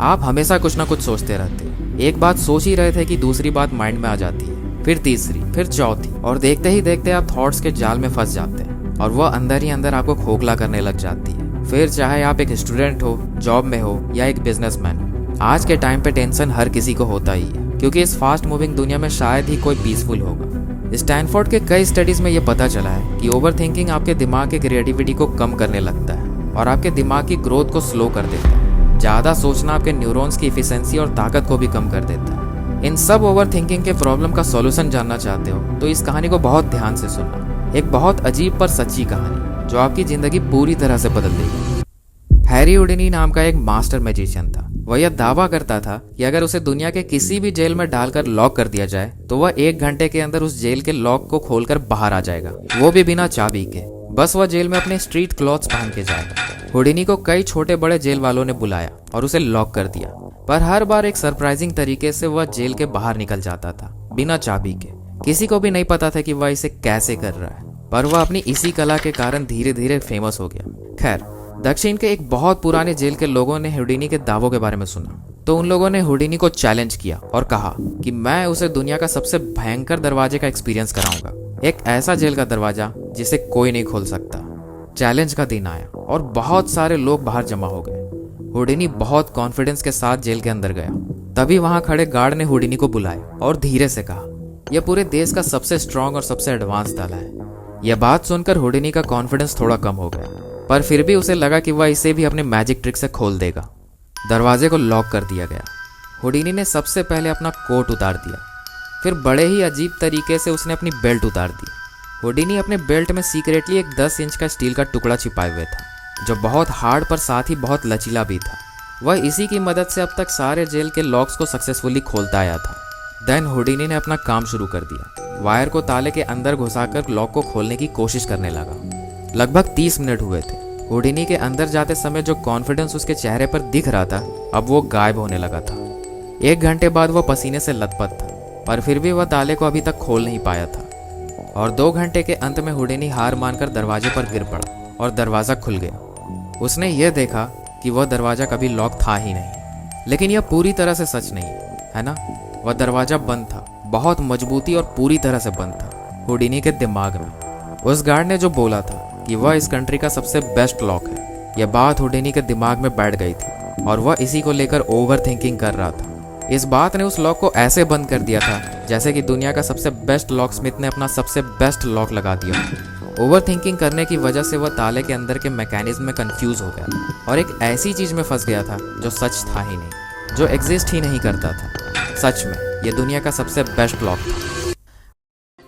आप हमेशा कुछ ना कुछ सोचते रहते हैं। एक बात सोच ही रहे थे कि दूसरी बात माइंड में आ जाती है, फिर तीसरी, फिर चौथी, और देखते ही देखते आप थॉट्स के जाल में फंस जाते हैं और वह अंदर ही अंदर आपको खोखला करने लग जाती है। फिर चाहे आप एक स्टूडेंट हो, जॉब में हो या एक बिजनेसमैन, आज के टाइम पे टेंशन हर किसी को होता ही है, क्योंकि इस फास्ट मूविंग दुनिया में शायद ही कोई पीसफुल होगा। स्टैनफोर्ड के कई स्टडीज में यह पता चला है कि ओवर थिंकिंग आपके दिमाग की क्रिएटिविटी को कम करने लगता है और आपके दिमाग की ग्रोथ को स्लो कर देता है। ज़्यादा सोचना आपके न्यूरॉन्स की एफिशिएंसी और ताकत को भी कम कर देता है। इन सब ओवर थिंकिंग के प्रॉब्लम का सॉल्यूशन जानना चाहते हो तो इस कहानी को बहुत ध्यान से सुनना। एक बहुत अजीब पर सच्ची कहानी जो आपकी ज़िंदगी पूरी तरह से बदल देगी। हैरी हुडिनी नाम का एक मास्टर मैजिशियन था। वह यह दावा करता था कि अगर उसे दुनिया के किसी भी जेल में डालकर लॉक कर दिया जाए तो वह 1 घंटे के अंदर उस जेल के लॉक को खोलकर बाहर आ जाएगा, वो भी बिना चाबी के। बस वह जेल में अपने स्ट्रीट क्लॉथ्स पहन के जाएगा। हुडिनी को कई छोटे बड़े जेल वालों ने बुलाया और उसे लॉक कर दिया, पर हर बार एक सरप्राइजिंग तरीके से वह जेल के बाहर निकल जाता था, बिना चाबी के। किसी को भी नहीं पता था कि वह इसे कैसे कर रहा है, पर वह अपनी इसी कला के कारण धीरे धीरे फेमस हो गया। खैर, दक्षिण के एक बहुत पुराने जेल के लोगों ने हुडिनी के दावों के बारे में सुना, तो उन लोगों ने हुडिनी को चैलेंज किया और कहा कि मैं उसे दुनिया का सबसे भयंकर दरवाजे का एक्सपीरियंस कराऊंगा, एक ऐसा जेल का दरवाजा जिसे कोई नहीं खोल सकता। चैलेंज का दिन आया और बहुत सारे लोग बाहर जमा हो गए। हुडिनी बहुत कॉन्फिडेंस के साथ जेल के अंदर गया। तभी वहां खड़े गार्ड ने हुडिनी को बुलाया और धीरे से कहा, यह पूरे देश का सबसे स्ट्रांग और सबसे एडवांस ताला है। यह बात सुनकर हुडिनी का कॉन्फिडेंस थोड़ा कम हो गया, पर फिर भी उसे लगा कि वह इसे भी अपने मैजिक ट्रिक से खोल देगा। दरवाजे को लॉक कर दिया गया। हुडिनी ने सबसे पहले अपना कोट उतार दिया, फिर बड़े ही अजीब तरीके से उसने अपनी बेल्ट उतार दी। हुडिनी अपने बेल्ट में सीक्रेटली एक 10 इंच का स्टील का टुकड़ा छिपाए हुए था, जो बहुत हार्ड पर साथ ही बहुत लचीला भी था। वह इसी की मदद से अब तक सारे जेल के लॉक्स को सक्सेसफुली खोलता आया था। देन हुडिनी ने अपना काम शुरू कर दिया। वायर को ताले के अंदर घुसाकर लॉक को खोलने की कोशिश करने लगा। लगभग 30 मिनट हुए थे। हुडिनी के अंदर जाते समय जो कॉन्फिडेंस उसके चेहरे पर दिख रहा था, अब वो गायब होने लगा था। 1 घंटे बाद वह पसीने से लथपथ था, पर फिर भी वह ताले को अभी तक खोल नहीं पाया था। और 2 घंटे के अंत में हुडिनी हार मानकर दरवाजे पर गिर पड़ा और दरवाज़ा खुल गया। उसने यह देखा कि वह दरवाज़ा कभी लॉक था ही नहीं। लेकिन यह पूरी तरह से सच नहीं है ना। वह दरवाज़ा बंद था, बहुत मजबूती और पूरी तरह से बंद था हुडिनी के दिमाग में। उस गार्ड ने जो बोला था कि वह इस कंट्री का सबसे बेस्ट लॉक है, यह बात हुडिनी के दिमाग में बैठ गई थी और वह इसी को लेकर ओवर थिंकिंग कर रहा था। इस बात ने उस लॉक को ऐसे बंद कर दिया था जैसे कि दुनिया का सबसे बेस्ट लॉक स्मिथ ने अपना सबसे बेस्ट लॉक लगा दिया। ओवर थिंकिंग करने की वजह से वह ताले के अंदर के मैकेनिज्म में कंफ्यूज हो गया और एक ऐसी चीज में फंस गया था जो सच था ही नहीं, जो एग्जिस्ट ही नहीं करता था। सच में यह दुनिया का सबसे बेस्ट लॉक था।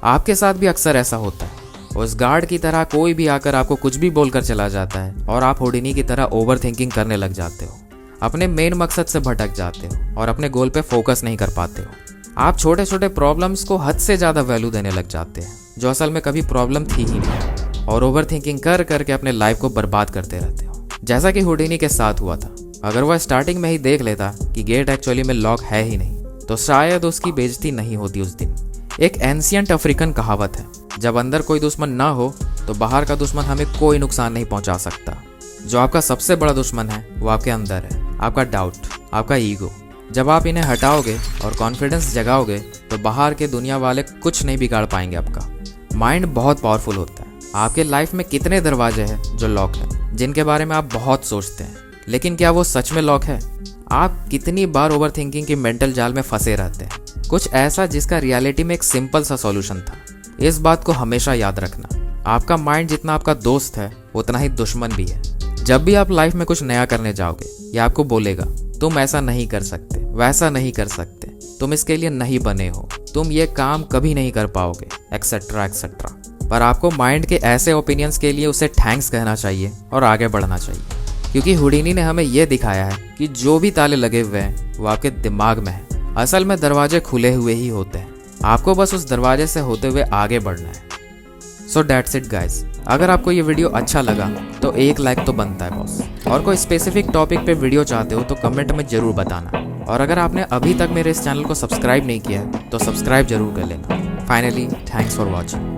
आपके साथ भी अक्सर ऐसा होता है। उस गार्ड की तरह कोई भी आकर आपको कुछ भी बोलकर चला जाता है और आप हुडिनी की तरह ओवर थिंकिंग करने लग जाते हो, अपने मेन मकसद से भटक जाते हो और अपने गोल पे फोकस नहीं कर पाते हो। आप छोटे छोटे प्रॉब्लम्स को हद से ज़्यादा वैल्यू देने लग जाते हैं, जो असल में कभी प्रॉब्लम थी ही नहीं, और ओवर थिंकिंग कर करके अपने लाइफ को बर्बाद करते रहते हो, जैसा कि हुडिनी के साथ हुआ था। अगर वह स्टार्टिंग में ही देख लेता कि गेट एक्चुअली में लॉक है ही नहीं, तो शायद उसकी बेइज्जती नहीं होती उस दिन। एक एंशिएंट अफ्रीकन कहावत है, जब अंदर कोई दुश्मन ना हो तो बाहर का दुश्मन हमें कोई नुकसान नहीं पहुंचा सकता। जो आपका सबसे बड़ा दुश्मन है वो आपके अंदर है, आपका डाउट, आपका ईगो। जब आप इन्हें हटाओगे और कॉन्फिडेंस जगाओगे तो बाहर के दुनिया वाले कुछ नहीं बिगाड़ पाएंगे आपका। माइंड बहुत पावरफुल होता है। आपके लाइफ में कितने दरवाजे हैं जो लॉक है, जिनके बारे में आप बहुत सोचते हैं, लेकिन क्या वो सच में लॉक है? आप कितनी बार ओवर थिंकिंग के मेंटल जाल में फंसे रहते हैं, कुछ ऐसा जिसका रियलिटी में एक सिंपल सा सॉल्यूशन था। इस बात को हमेशा याद रखना, आपका माइंड जितना आपका दोस्त है उतना ही दुश्मन भी है। जब भी आप लाइफ में कुछ नया करने जाओगे, ये आपको बोलेगा तुम ऐसा नहीं कर सकते, वैसा नहीं कर सकते, तुम इसके लिए नहीं बने हो, तुम ये काम कभी नहीं कर पाओगे, एक्सेट्रा एक्सेट्रा। पर आपको माइंड के ऐसे ओपिनियंस के लिए उसे थैंक्स कहना चाहिए और आगे बढ़ना चाहिए, क्योंकि हुडिनी ने हमें यह दिखाया है कि जो भी ताले लगे हुए हैं वो आपके दिमाग में है। असल में दरवाजे खुले हुए ही होते हैं, आपको बस उस दरवाजे से होते हुए आगे बढ़ना है। So that's it guys. अगर आपको ये वीडियो अच्छा लगा तो एक लाइक तो बनता है बॉस। और कोई स्पेसिफिक टॉपिक पे वीडियो चाहते हो तो कमेंट में जरूर बताना। और अगर आपने अभी तक मेरे इस चैनल को सब्सक्राइब नहीं किया है तो सब्सक्राइब जरूर कर लेना। Finally thanks for watching.